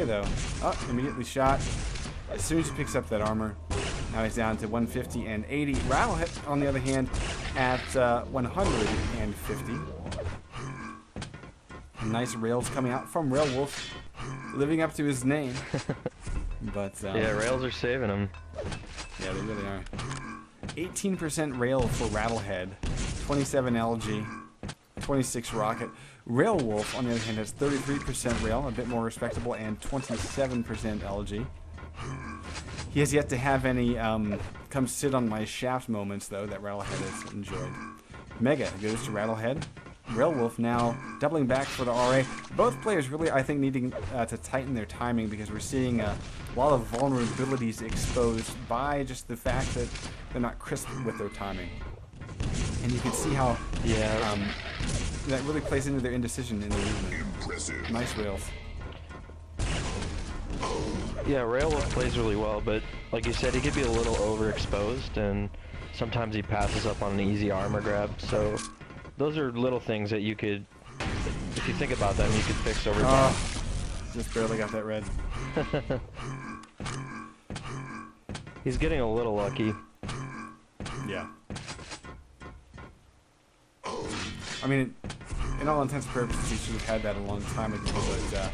though. Oh, immediately shot. As soon as he picks up that armor. Now he's down to 150 and 80. Rattlehead, on the other hand, at 150. Nice rails coming out from Railwolf, living up to his name. But yeah, rails are saving him. Yeah, they really are. 18% rail for Rattlehead, 27 LG, 26 rocket. Railwolf, on the other hand, has 33% rail, a bit more respectable, and 27% LG. He has yet to have any come sit on my shaft moments, though, that Rattlehead has enjoyed. Mega goes to Rattlehead. Railwolf now doubling back for the RA. Both players really, I think, needing to tighten their timing because we're seeing a lot of vulnerabilities exposed by just the fact that they're not crisp with their timing. And you can see how that really plays into their indecision in the movement. Impressive. Nice rails. Yeah, Railwolf plays really well, but like you said, he could be a little overexposed, and sometimes he passes up on an easy armor grab, so those are little things that you could, if you think about them, you could fix over time. Just barely got that red. He's getting a little lucky. Yeah. I mean, in all intents and purposes, he should have had that a long time ago, but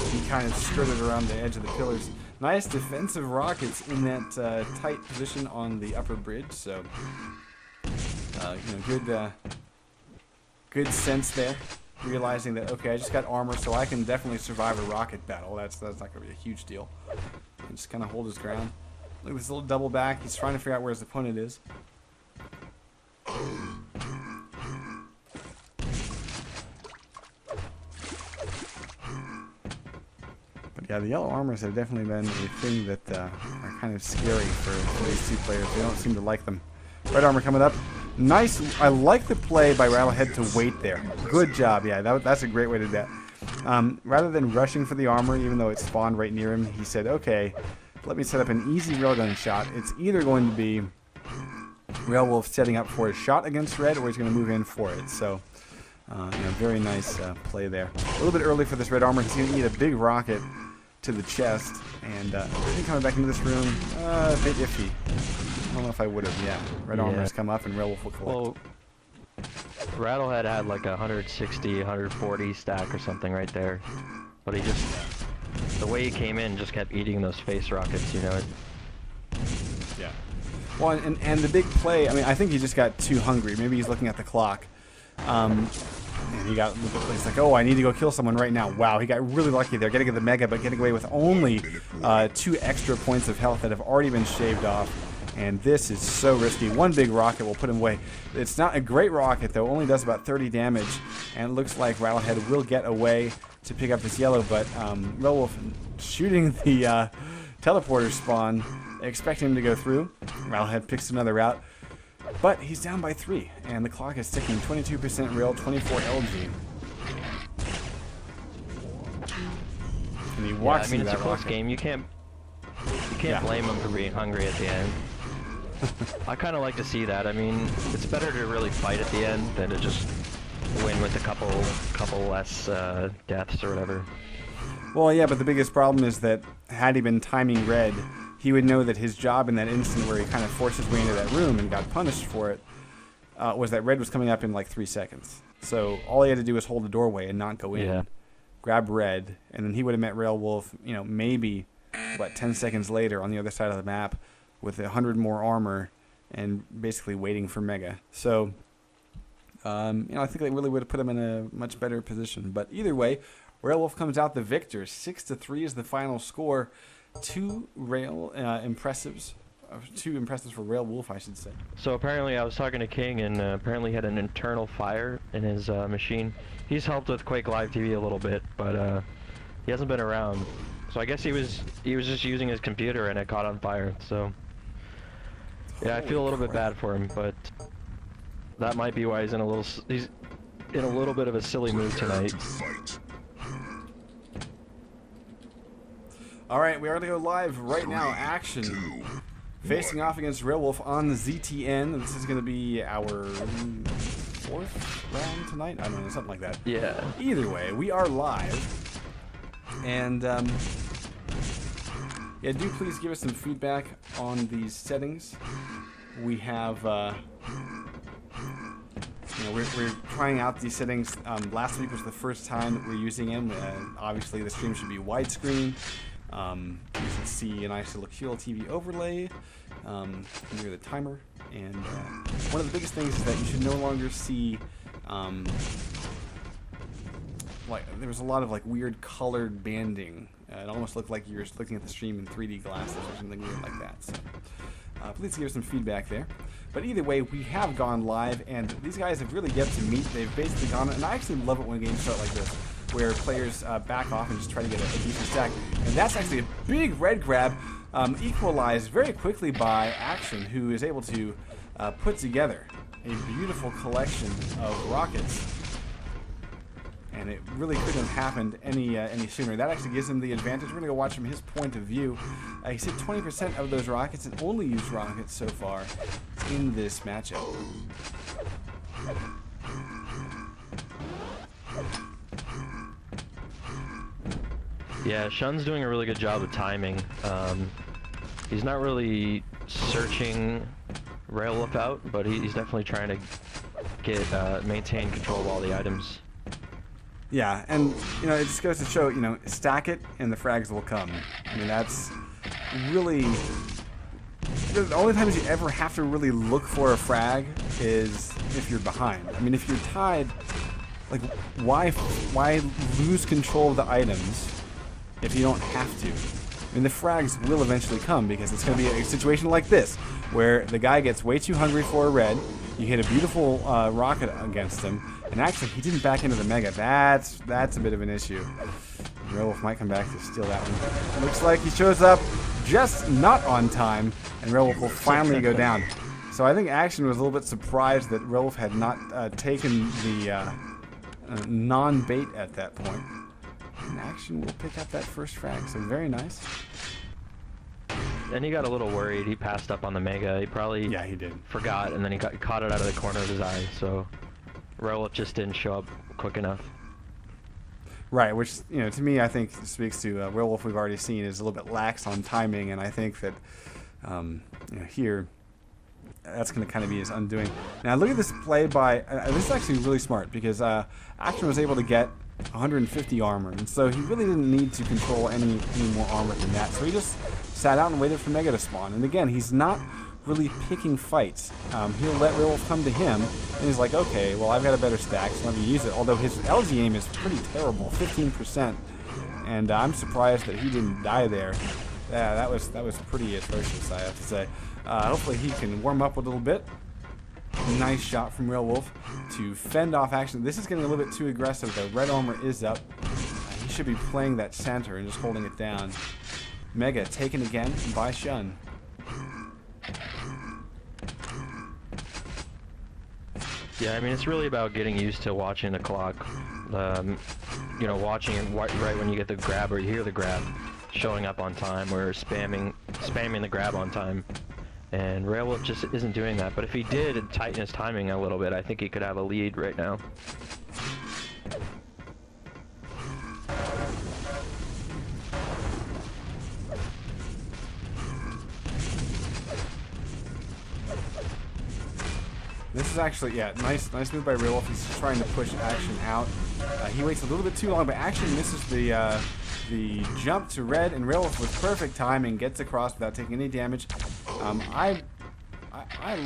he kind of skirted around the edge of the pillars. Nice defensive rockets in that tight position on the upper bridge, so you know, good sense there. Realizing that, okay, I just got armor, so I can definitely survive a rocket battle. That's not going to be a huge deal. And just kind of hold his ground. Look at this little double back. He's trying to figure out where his opponent is. But yeah, the yellow armors have definitely been a thing that are kind of scary for these two players. They don't seem to like them. Red armor coming up. Nice. I like the play by Rattlehead to wait there. Good job. Yeah, that's a great way to do that. Rather than rushing for the armor, even though it spawned right near him, he said, okay, let me set up an easy railgun shot. It's either going to be Railwolf setting up for a shot against red, or he's going to move in for it. So, very nice play there. A little bit early for this red armor. He's going to eat a big rocket to the chest, and coming back into this room, a bit iffy. I don't know if I would have. Yeah, red armor has come up, and Railwolf will collect. Well, Rattlehead had like a 160, 140 stack or something right there, but he just, the way he came in, just kept eating those face rockets. You know. Yeah. Well, and the big play. I mean, I think he just got too hungry. Maybe he's looking at the clock. And he got, he's like, oh, I need to go kill someone right now. Wow, he got really lucky there, getting the mega, but getting away with only 2 extra points of health that have already been shaved off. And this is so risky. One big rocket will put him away. It's not a great rocket, though. Only does about 30 damage. And it looks like Rattlehead will get away to pick up this yellow. But Railwolf shooting the teleporter spawn, expecting him to go through. Rattlehead picks another route. But he's down by 3. And the clock is ticking. 22% rail, 24 LG. And he walks I mean, into it's a that close rocket. game. You can't blame him for being hungry at the end. I kind of like to see that. I mean, it's better to really fight at the end than to just win with a couple less deaths or whatever. Well, yeah, but the biggest problem is that had he been timing red, he would know that his job in that instant where he kind of forced his way into that room and got punished for it was that red was coming up in like 3 seconds. So all he had to do was hold the doorway and not go in, grab red, and then he would have met Railwolf, maybe, 10 seconds later on the other side of the map with 100 more armor and basically waiting for Mega. So, I think they really would have put him in a much better position. But either way, Railwolf comes out the victor. 6-3 is the final score. 2 impressives. 2 impressives for Railwolf, I should say. So apparently I was talking to King, and apparently he had an internal fire in his machine. He's helped with Quake Live TV a little bit, but he hasn't been around. So I guess he was just using his computer and it caught on fire. So yeah, I feel a little bit bad for him, but that might be why he's in a little bit of a silly mood tonight. All right, we are going to go live right now. Action. Facing off against Railwolf on the ZTN. This is going to be our 4th round tonight? I don't know, something like that. Yeah. Either way, we are live. And Yeah, do please give us some feedback on these settings. We have, we're trying out these settings. Last week was the first time that we're using them. Obviously, the stream should be widescreen. You should see a nice little QLTV overlay near the timer. And one of the biggest things is that you should no longer see, like, there was a lot of like weird colored banding. It almost looked like you're looking at the stream in 3D glasses or something weird like that. So please give us some feedback there. But either way, we have gone live, and these guys have really yet to meet. They've basically gone, and I actually love it when games start like this, where players back off and just try to get a decent stack. And that's actually a big red grab, equalized very quickly by Action, who is able to put together a beautiful collection of rockets. And it really couldn't have happened any sooner. That actually gives him the advantage. We're going to go watch from his point of view. He's hit 20% of those rockets and only used rockets so far in this matchup. Yeah, Shun's doing a really good job of timing. He's not really searching Railwolf out, but he's definitely trying to get maintain control of all the items. Yeah, and it just goes to show, stack it and the frags will come. I mean, that's really the only times you ever have to really look for a frag is if you're behind. I mean, if you're tied, like, why lose control of the items if you don't have to? I mean, the frags will eventually come because it's going to be a situation like this, where the guy gets way too hungry for a red, you hit a beautiful rocket against him, and actually he didn't back into the Mega. That's a bit of an issue. Railwolf might come back to steal that one. Looks like he shows up just not on time, and Railwolf will finally go down. So I think Action was a little bit surprised that Railwolf had not taken the non-bait at that point. And Action will pick up that first frag, so very nice. And he got a little worried. He passed up on the Mega. He probably he did. Forgot, and then he caught it out of the corner of his eye. So Railwolf just didn't show up quick enough. Right, which to me I think speaks to Railwolf. We've already seen is a little bit lax on timing, and I think that here that's going to kind of be his undoing. Now look at this play by. This is actually really smart because Action was able to get 150 armor, and so he really didn't need to control any more armor than that. So he just sat out and waited for Mega to spawn. And again, he's not really picking fights. He'll let Railwolf come to him, and he's like, okay, well, I've got a better stack, so let me use it. Although his LG aim is pretty terrible, 15%, and I'm surprised that he didn't die there. Yeah, that was pretty atrocious, I have to say. Hopefully he can warm up a little bit. Nice shot from Railwolf to fend off Action. This is getting a little bit too aggressive, though. Red armor is up. He should be playing that center and just holding it down. Mega taken again by Shun. Yeah, I mean, it's really about getting used to watching the clock. Watching it right when you get the grab or you hear the grab, showing up on time or spamming the grab on time. And Railwolf just isn't doing that. But if he did tighten his timing a little bit, I think he could have a lead right now. This is actually, nice move by Railwolf. He's just trying to push Action out. He waits a little bit too long, but Action misses the jump to red, and Railwolf with perfect timing gets across without taking any damage. I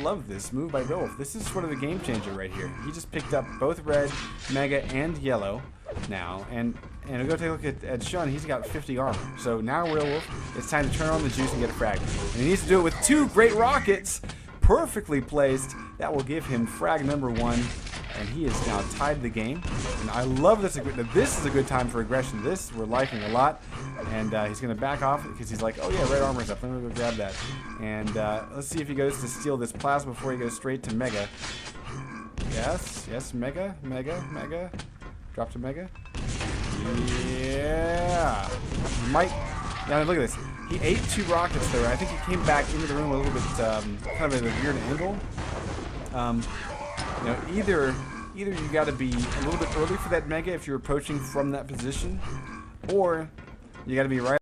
love this move by Railwolf. This is sort of a game changer right here. He just picked up both red, Mega, and yellow now, and we'll go take a look at Shun. He's got 50 armor. So now Railwolf, it's time to turn on the juice and get a frag. And he needs to do it with 2 great rockets, perfectly placed. That will give him frag number 1, and he has now tied the game. And I love this. This is a good time for aggression. This we're liking a lot. And he's going to back off because he's like, oh yeah, red armor's up. Let me go grab that. And let's see if he goes to steal this plasma before he goes straight to Mega. Yes, Mega. Drop to Mega. Yeah. Now look at this. He ate 2 rockets there. I think he came back into the room a little bit, kind of at a weird angle. Either you got to be a little bit early for that Mega if you're approaching from that position, or you got to be right